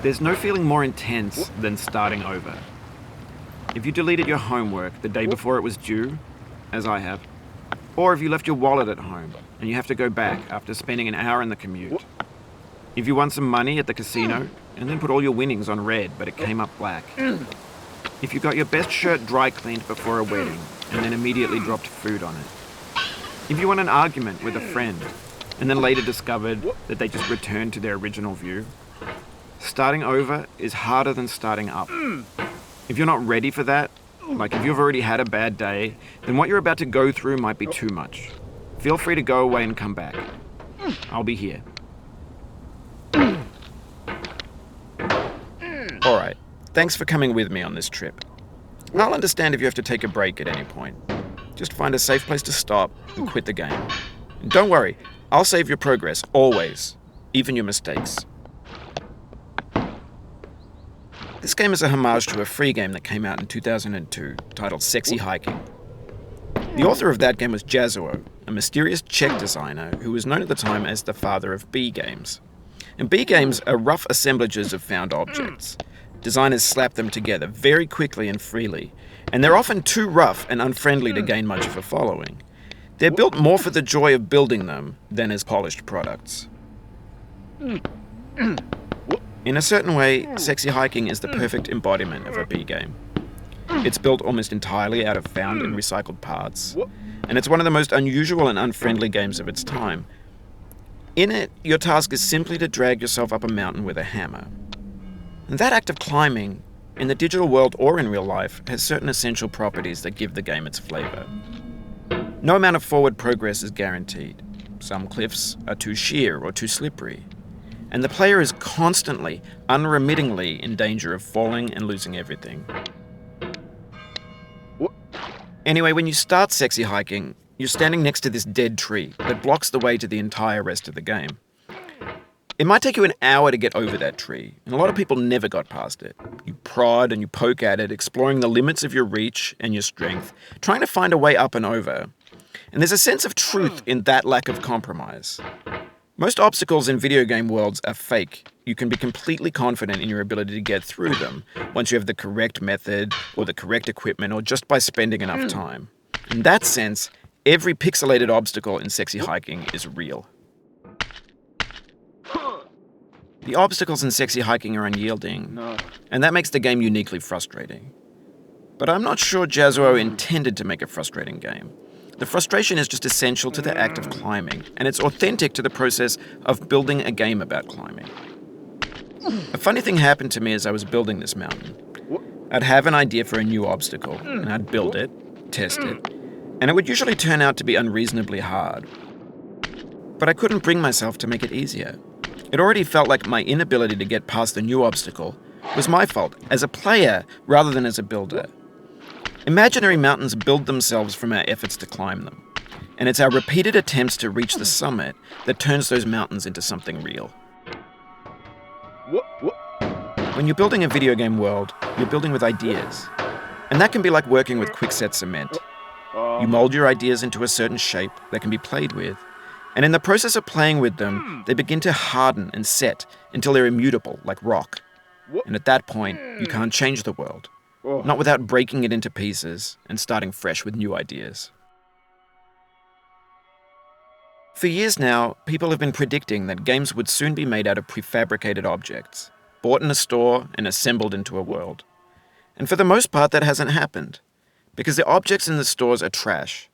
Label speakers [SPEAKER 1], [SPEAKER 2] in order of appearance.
[SPEAKER 1] There's no feeling more intense than starting over. If you deleted your homework the day before it was due, as I have, or if you left your wallet at home and you have to go back after spending an hour in the commute. If you won some money at the casino and then put all your winnings on red but it came up black. If you got your best shirt dry cleaned before a wedding and then immediately dropped food on it. If you won an argument with a friend and then later discovered that they just returned to their original view. Starting over is harder than starting up. If you're not ready for that, like if you've already had a bad day, then what you're about to go through might be too much. Feel free to go away and come back. I'll be here. Alright, thanks for coming with me on this trip. I'll understand if you have to take a break at any point. Just find a safe place to stop and quit the game. And don't worry, I'll save your progress, always, even your mistakes. This game is a homage to a free game that came out in 2002, titled Sexy Hiking. The author of that game was Jazzuo, a mysterious Czech designer who was known at the time as the father of B games. And B games are rough assemblages of found objects. Designers slap them together very quickly and freely, and they're often too rough and unfriendly to gain much of a following. They're built more for the joy of building them than as polished products. In a certain way, Sexy Hiking is the perfect embodiment of a B game. It's built almost entirely out of found and recycled parts, and it's one of the most unusual and unfriendly games of its time. In it, your task is simply to drag yourself up a mountain with a hammer. And that act of climbing, in the digital world or in real life, has certain essential properties that give the game its flavor. No amount of forward progress is guaranteed. Some cliffs are too sheer or too slippery. And the player is constantly, unremittingly in danger of falling and losing everything. Anyway, when you start Sexy Hiking, you're standing next to this dead tree that blocks the way to the entire rest of the game. It might take you an hour to get over that tree, and a lot of people never got past it. You prod and you poke at it, exploring the limits of your reach and your strength, trying to find a way up and over. And there's a sense of truth in that lack of compromise. Most obstacles in video game worlds are fake. You can be completely confident in your ability to get through them once you have the correct method or the correct equipment or just by spending enough time. In that sense, every pixelated obstacle in Sexy Hiking is real. The obstacles in Sexy Hiking are unyielding, and that makes the game uniquely frustrating. But I'm not sure Jazzuo intended to make a frustrating game. The frustration is just essential to the act of climbing, and it's authentic to the process of building a game about climbing. A funny thing happened to me as I was building this mountain. I'd have an idea for a new obstacle, and I'd build it, test it, and it would usually turn out to be unreasonably hard. But I couldn't bring myself to make it easier. It already felt like my inability to get past the new obstacle was my fault as a player rather than as a builder. Imaginary mountains build themselves from our efforts to climb them, and it's our repeated attempts to reach the summit that turns those mountains into something real. When you're building a video game world, you're building with ideas, and that can be like working with quickset cement. You mold your ideas into a certain shape that can be played with, and in the process of playing with them, they begin to harden and set until they're immutable, like rock. And at that point, you can't change the world. Not without breaking it into pieces and starting fresh with new ideas. For years now, people have been predicting that games would soon be made out of prefabricated objects, bought in a store and assembled into a world. And for the most part, that hasn't happened, because the objects in the stores are trash,